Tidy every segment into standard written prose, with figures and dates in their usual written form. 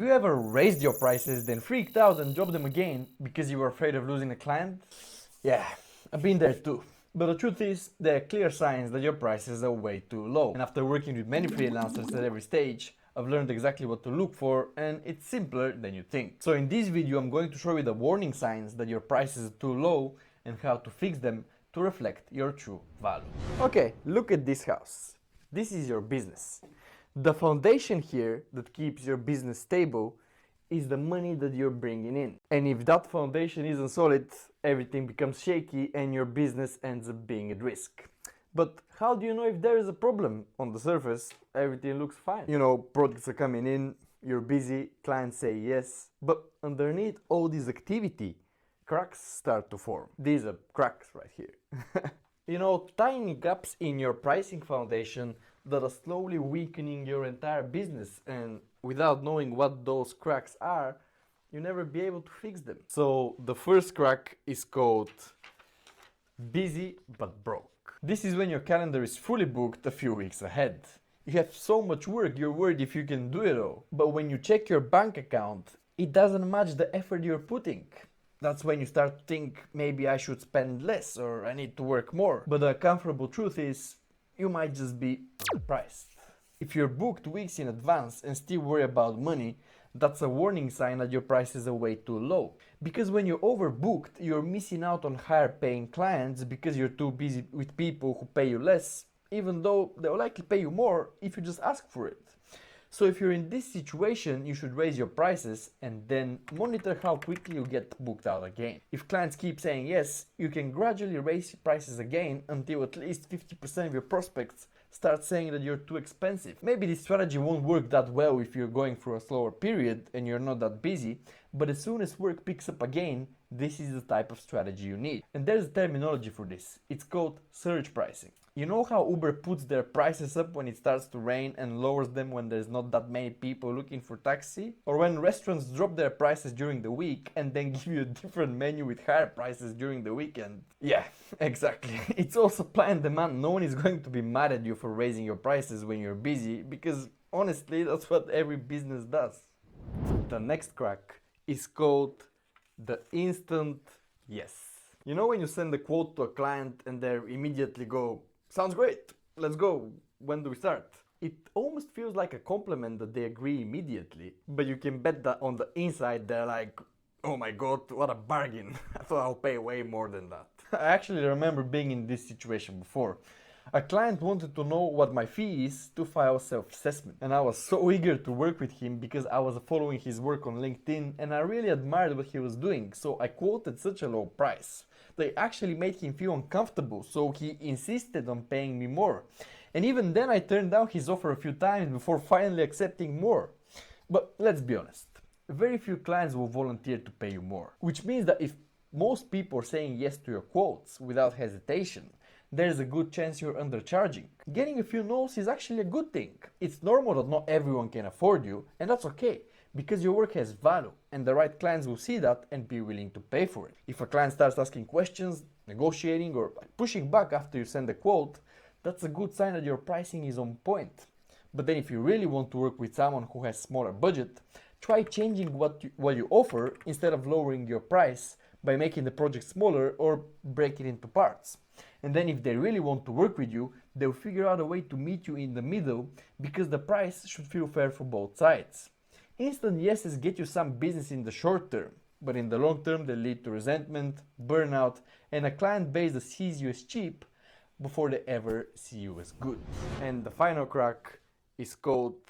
you ever raised your prices, then freaked out and dropped them again because you were afraid of losing a client? Yeah, I've been there too. But the truth is, there are clear signs that your prices are way too low. And after working with many freelancers at every stage, I've learned exactly what to look for, and it's simpler than you think. So in this video, I'm going to show you the warning signs that your prices are too low and how to fix them to reflect your true value. Okay, look at this house. This is your business. The foundation here that keeps your business stable is the money that you're bringing in. And if that foundation isn't solid, everything becomes shaky and your business ends up being at risk. But how do you know if there is a problem? On the surface, everything looks fine. You know, products are coming in, you're busy, clients say yes, but underneath all this activity, cracks start to form. These are cracks right here. You know, tiny gaps in your pricing foundation that are slowly weakening your entire business, and without knowing what those cracks are, you'll never be able to fix them. So the first crack is called busy but broke. This is when your calendar is fully booked a few weeks ahead. You have so much work, you're worried if you can do it all. But when you check your bank account, it doesn't match the effort you're putting. That's when you start to think, maybe I should spend less or I need to work more. But the uncomfortable truth is, you might just be underpriced. If you're booked weeks in advance and still worry about money, that's a warning sign that your prices are way too low. Because when you're overbooked, you're missing out on higher paying clients because you're too busy with people who pay you less, even though they'll likely pay you more if you just ask for it. So if you're in this situation, you should raise your prices and then monitor how quickly you get booked out again. If clients keep saying yes, you can gradually raise prices again until at least 50% of your prospects start saying that you're too expensive. Maybe this strategy won't work that well if you're going through a slower period and you're not that busy, but as soon as work picks up again, this is the type of strategy you need. And there's a terminology for this. It's called surge pricing. You know how Uber puts their prices up when it starts to rain and lowers them when there's not that many people looking for taxi? Or when restaurants drop their prices during the week and then give you a different menu with higher prices during the weekend? Yeah, exactly. It's all supply and demand. No one is going to be mad at you for raising your prices when you're busy, because honestly, that's what every business does. The next crack is called the instant yes. You know when you send a quote to a client and they immediately go, "Sounds great, let's go, when do we start?" It almost feels like a compliment that they agree immediately, but you can bet that on the inside they're like, "Oh my god, what a bargain, I thought I'll pay way more than that." I actually remember being in this situation before. A client wanted to know what my fee is to file self-assessment, and I was so eager to work with him because I was following his work on LinkedIn and I really admired what he was doing, so I quoted such a low price. They actually made him feel uncomfortable, so he insisted on paying me more. And even then I turned down his offer a few times before finally accepting more. But let's be honest, very few clients will volunteer to pay you more. Which means that if most people are saying yes to your quotes without hesitation, there's a good chance you're undercharging. Getting a few no's is actually a good thing. It's normal that not everyone can afford you, and that's okay, because your work has value, and the right clients will see that and be willing to pay for it. If a client starts asking questions, negotiating, or pushing back after you send a quote, that's a good sign that your pricing is on point. But then if you really want to work with someone who has smaller budget, try changing what you offer instead of lowering your price by making the project smaller or break it into parts. And then if they really want to work with you, they'll figure out a way to meet you in the middle, because the price should feel fair for both sides. Instant yeses get you some business in the short term, but in the long term they lead to resentment, burnout, and a client base that sees you as cheap before they ever see you as good. And the final crack is called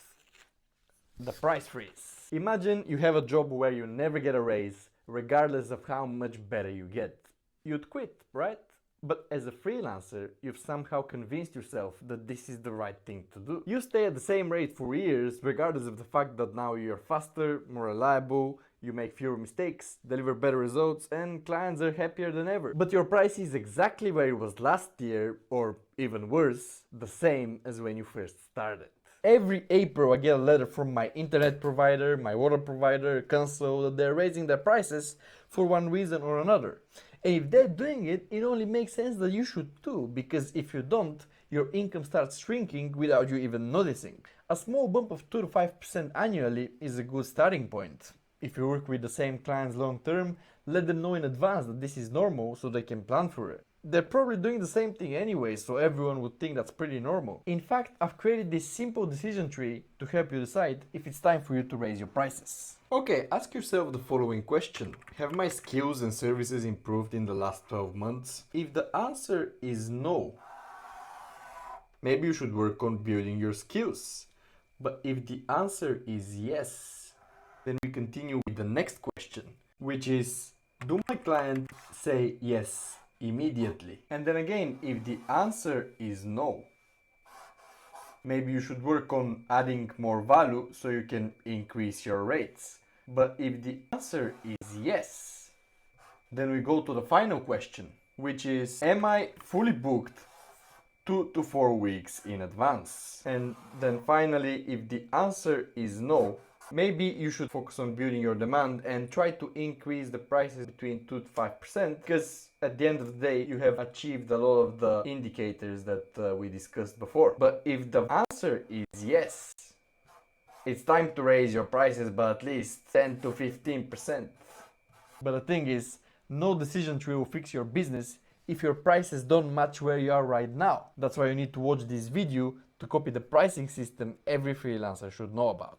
the price freeze. Imagine you have a job where you never get a raise, regardless of how much better you get. You'd quit, right? But as a freelancer, you've somehow convinced yourself that this is the right thing to do. You stay at the same rate for years, regardless of the fact that now you're faster, more reliable, you make fewer mistakes, deliver better results, and clients are happier than ever. But your price is exactly where it was last year, or even worse, the same as when you first started. Every April I get a letter from my internet provider, my water provider, council, that they're raising their prices for one reason or another. And if they're doing it, it only makes sense that you should too, because if you don't, your income starts shrinking without you even noticing. A small bump of 2 to 5% annually is a good starting point. If you work with the same clients long term, let them know in advance that this is normal so they can plan for it. They're probably doing the same thing anyway, so everyone would think that's pretty normal. In fact, I've created this simple decision tree to help you decide if it's time for you to raise your prices. Okay, ask yourself the following question. Have my skills and services improved in the last 12 months? If the answer is no, maybe you should work on building your skills. But if the answer is yes, then we continue with the next question, which is, do my clients say yes immediately? And then again, if the answer is no, maybe you should work on adding more value so you can increase your rates. But if the answer is yes, then we go to the final question, which is, am I fully booked 2 to 4 weeks in advance? And then finally, if the answer is no, maybe you should focus on building your demand and try to increase the prices between 2 to 5%, because at the end of the day, you have achieved a lot of the indicators that we discussed before. But if the answer is yes, it's time to raise your prices by at least 10 to 15%. But the thing is, no decision tree will fix your business if your prices don't match where you are right now. That's why you need to watch this video to copy the pricing system every freelancer should know about.